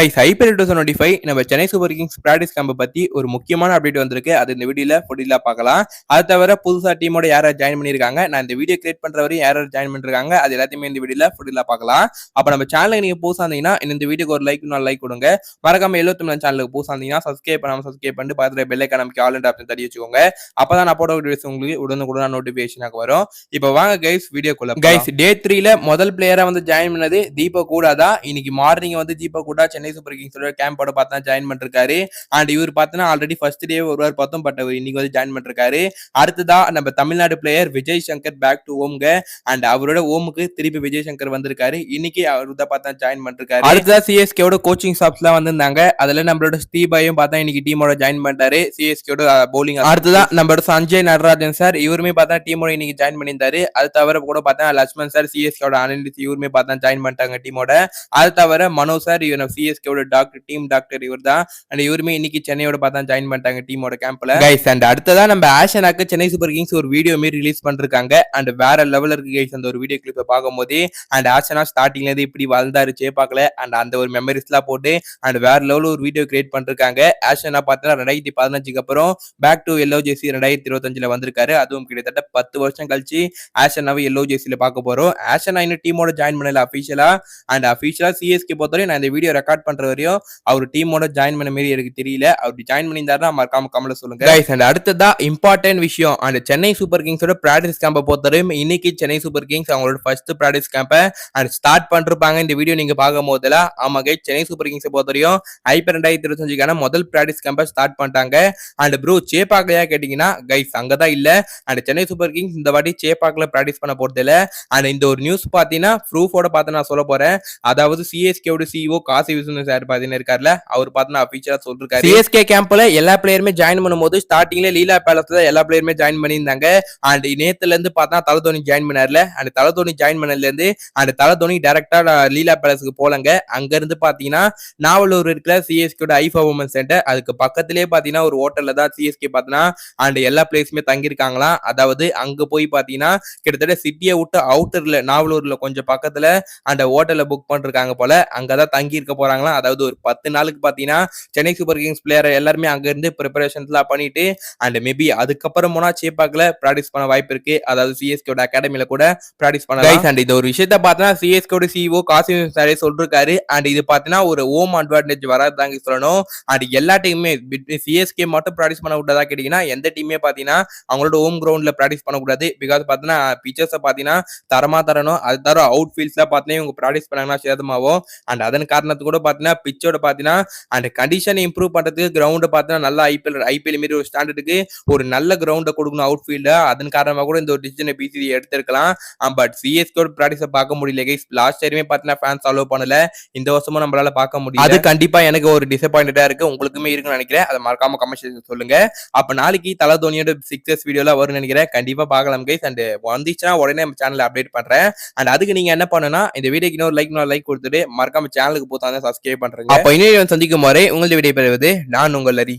Guys IPL 2025 நம்ம Chennai super Kings practice camp பத்தி ஒரு முக்கியமான அப்டேட் வந்திருக்கு. அது இந்த வீடியோல ஃபுல்லா பார்க்கலாம். அது தவிர புதுசா டீமோட யார் ஜாயின் பண்ணிருக்காங்க, நான் இந்த வீடியோ கிரியேட் பண்றவரையும் யார் ஜாயின் பண்ணிருக்காங்க, அது எல்லாத்தையுமே இந்த வீடியோல ஃபுல்லா பார்க்கலாம். அப்ப நம்ம சேனலுக்கு நீங்க புதுசா இருந்தீங்கன்னா இந்த வீடியோக்கு ஒரு லைக் 4 லைக் கொடுங்க. மறக்காம 79 சேனலுக்கு புதுசா இருந்தீங்கன்னா சப்ஸ்கிரைப் பண்ணிட்டு பக்கத்துல பெல் ஐகான் நமக்கு ஆல் அண்ட் ஆப்ஷன் தட்டி வச்சுக்கோங்க. அப்பதான் நான் போட வீடியோஸ் உங்களுக்கு உடனுக்குடன் நோட்டிபிகேஷனாக வரும். இப்போ வாங்க கைஸ் வீடியோக்குள்ள. கைஸ் டே 3ல முதல் பிளேயரா வந்து ஜாயின் பண்ணது தீபக் ஹூடா தான். இன்னைக்கு மார்னிங் வந்து தீபக் ஹூடா சென்னை சூப்பர் கிங்ஸோட கேம்போட பார்த்தா ஜாயின் பண்ணிருக்காரு. அண்ட் இவர் பார்த்தா ஆல்ரெடி ஃபர்ஸ்ட் டே ஒருவர் பார்த்தோம், பட் அவர் இன்னைக்கு வந்து ஜாயின் பண்ணிருக்காரு. அடுத்ததா நம்ம Tamil Nadu player Vijay Shankar back to ஹோம்ங்க. அண்ட் அவரோட ஹோமுக்கு திருப்பி விஜய் சங்கர் வந்திருக்காரு. இன்னைக்கு அவர் தான் பார்த்தா ஜாயின் பண்ணிருக்காரு. அடுத்ததா சிஎஸ்கேவோட கோச்சிங் ஸ்டாஃப்ஸ்லாம் வந்திருந்தாங்க. அதுல நம்மளோட ஸ்டீபாயும் பார்த்தா இன்னைக்கு டீமோட ஜாயின் பண்ணிட்டாரு, சிஎஸ்கேவோட பவுலிங். அடுத்ததா நம்மளோட சஞ்சய் நடராஜன் சார், இவருமே பார்த்தா டீமோட இன்னைக்கு ஜாயின் பண்ணியிருந்தாரு. அது தவிர கூட பார்த்தா லட்சுமண் சார் சிஎஸ்கேவோட அனலிஸ்ட், இவருமே பார்த்தா ஜாயின் பண்ணிட்டாங்க டீமோட. அது தவிர மனோ சார் சிஎஸ்கேவோட டீம் டாக்டர் இவர் தான். அண்ட் இவருமே இன்னைக்கு சென்னையோட பார்த்தா ஜாயின் பண்ணிட்டாங்க டீமோட கேம்ப்ல. கைஸ் அண்ட் அடுத்ததா நம்ம ஆஷனாக்கு சென்னை சூப்பர் கிங்ஸ் ஒரு வீடியோ மாரி ரிலீஸ் பண்ணிருக்காங்க. அண்ட் வேற லெவல்ல இருக்கு கைஸ் அந்த ஒரு வீடியோ கிளிப்பை பார்க்கும்போது. அண்ட் ஆஷனா ஸ்டார்டிங்ல இருந்து இப்படி வளர்ந்தாரு சேப்பாக்கல, அண்ட் அந்த ஒரு மெமரிஸ்லாம் போட்டு அண்ட் வேற லெவலில் ஒரு வீடியோ கிரியேட் பண்ணிருக்காங்க. ஆஷனா பார்த்தா 2015க்கு அப்புறம் பேக் டு எல்லோ ஜெர்சி 2025ல வந்திருக்காரு. அதுவும் கிட்டத்தட்ட 10 வருஷம் கழிச்சு ஆஷனாவை எல்லோ ஜெர்சியில பார்க்க போறோம். ஆஷனா இன்னும் டீமோட ஜாயின் பண்ணல அபிஷியலா. அண்ட் அபிஷியலா சிஎஸ்கே பொறுத்தவரை நான் இந்த வீடியோ ரெக்கார்ட் பண்ற வரையும் அவர் டீமோட ஜாயின் பண்ண மாதிரி எனக்கு தெரியல. அப்படி ஜாயின் பண்ணியிருந்தாருன்னா மறக்காம கமெண்ட்ல சொல்லுங்க. கைஸ் அண்ட் அடுத்ததா இம்பார்ட்டன்ட் விஷயம், அண்ட் சென்னை சூப்பர் கிங்ஸோட பிராக்டிஸ் கேம்பை பொறுத்தவரையும் இன்னைக்கு சென்னை சூப்பர் கிங்ஸ் அவங்களோட ஃபர்ஸ்ட் பிராக்டிஸ் கேம்பை அண்ட் ஸ்டார்ட் பண்ணிருப்பாங்க. இந்த வீடியோ நீங்க பார்க்கும் போதுல ஆமா கைஸ், சென்னை சூப்பர் கிங்ஸை பொறுத்தவரையும் ஐபிஎல் 2025க்கான முதல் பிராக்டிஸ் கேம்பை ஸ்டார்ட் பண்ணிட்டாங்க. அண்ட் ப்ரோ சேப்பாக்கலையா கேட்டீங்கன்னா கைஸ் அங்கதான் இல்ல. அண்ட் சென்னை சூப்பர் கிங்ஸ் இந்த வாட்டி சேப்பாக்கல பிராக்டிஸ் பண்ண போறது இல்ல. அண்ட் இந்த ஒரு நியூஸ் பாத்தீங்கன்னா ப்ரூஃபோட பார்த்து நான் சொல்ல போறேன். அதாவது சிஎஸ்கேவோட சிஇஓ காசி விஸ்வநாதன் சார் பாத்தீங்கன்னா இருக்காருல, அவர் பார்த்து அபிஷியலா சொல்லிருக்காரு. சிஎஸ்கே கேம்ப்ல எல்லா பிளேயருமே ஜாயின் பண்ணும்போது ஸ்டார்டிங்ல லீலா பேலஸ்ல எல்லா பிளேயருமே ஜாயின் பண்ணியிருந்தாங்க. அண்ட் நேத்துல இருந்து பார்த்தா தலதோனி ஜாயின் பண்ணார்ல, அண்ட் தலதோனி ஜாயின் பண்ணதுல இருந்து அண்ட் தலதோனி டைரக்டா லீலா பேலஸ்க்கு போலங்க. அங்க இருந்து பாத்தீங்கன்னா நாவலூர் இருக்கிற சிஎஸ்கேட ஐ பர்ஃபார்மன்ஸ் சென்டர், அதுக்கு பக்கத்திலேயே பாத்தீங்கன்னா ஒரு ஹோட்டல்ல தான் சிஎஸ்கே பாத்தீங்கன்னா அண்ட் எல்லா பிளேயர்ஸுமே தங்கியிருக்காங்களாம். அதாவது அங்க போய் பாத்தீங்கன்னா கிட்டத்தட்ட சிட்டியை விட்டு அவுட்டர்ல நாவலூர்ல கொஞ்சம் பக்கத்துல அந்த ஹோட்டல்ல புக் பண்ணிருக்காங்க போல, அங்கதான் தங்கி இருக்க போறாங்களா. அதாவது ஒரு 10 நாளுக்கு பாத்தீங்கன்னா சென்னை சூப்பர் கிங்ஸ் பிளேயர் எல்லாருமே அங்க இருந்து ப்ரிப்பரேஷன்ஸ் எல்லாம் பண்ணிட்டு அண்ட் மேபி அதுக்கப்புறம் போனா சேப்பாக்கல பிராக்டிஸ் பண்ண வாய்ப்பு இருக்கு. அதாவது சிஎஸ்கேட அகாடமில கூட பிராக்டிஸ் பண்ணலாம். அண்ட் இந்த ஒரு விஷயத்த பார்த்தா சிஎஸ்கேட சிஇஓ காசிம் சாரே சொல்லிருக்காரு. அண்ட் இது பாத்தீங்கன்னா ஒரு ஹோம் அட்வான்டேஜ் வராதாங்க சொல்லணும். அண்ட் எல்லா டீமுமே சிஎஸ்கே மட்டும் பிராக்டிஸ் பண்ண விட்டதா கேட்டீங்கன்னா எந்த டீமே பாத்தீங்கன்னா அவங்களோட ஹோம் கிரவுண்ட்ல பிராக்டிஸ் பண்ணக்கூடாது. பிகாஸ் பாத்தீங்கன்னா பிச்சர்ஸை பாத்தீங்கன்னா தரமா தரணும். அது தவிர அவுட் ஃபீல்ட்ஸ்ல பாத்தீங்கன்னா இவங்க பிராக்டிஸ் பண்ணாங்கன்னா சேதமாகும். அண்ட் அதன் காரணத்துக்கு கூட பாத்தீங்கன்னா பிச்சோட பாத்தீங்கன்னா அண்ட் கண்டிஷன் இம்ப்ரூவ் பண்றதுக்கு கிரவுண்ட் பாத்தீங்கன்னா நல்ல ஐபிஎல் மாரி ஒரு ஸ்டாண்டர்டுக்கு ஒரு நல்ல கிரவுண்டை கொடுக்கணும் அவுட் ஃபீல்ட. அதன் காரணமாக கூட இந்த ஒரு டிசிஷனை பிசிசி எடுத்திருக்கலாம். பட் சிஎஸ்கே பிராக்டிஸை பார்க்க முடியல கைஸ். லாஸ்ட் இயருமே பாத்தீங்கன்னா ஃபேன்ஸ் அலோவ் பண்ணல, இந்த வருஷமும் நம்மளால பார்க்க முடியல. அது கண்டிப்பா எனக்கு ஒரு டிசப்பாயிண்டடா இருக்கு, உங்களுக்குமே இருக்குன்னு நினைக்கிறேன். அதை மறக்காம கமெண்ட் சொல்லுங்க. அப்ப நாளைக்கு தல தோனியோட 6 வீடியோல வரும்னு நினைக்கிறேன், கண்டிப்பா பார்க்கலாம் கைஸ். அண்ட் வந்துச்சுன்னா உடனே நம்ம சேனல்ல அப்டேட் பண்றேன். அண்ட் அதுக்கு நீங்க என்ன பண்ணணும்னா இந்த வீடியோக்கு இன்னொரு லைக் கொடுத்துட்டு மறக்காம சேனலுக்கு போத்தாங்க சப்ஸ்கிரைப் பண்றீங்க. அப்ப இன்னொரு சந்திக்கும் வரை உங்களுடைய விடை பெறுவது நான் உங்கள் லரி.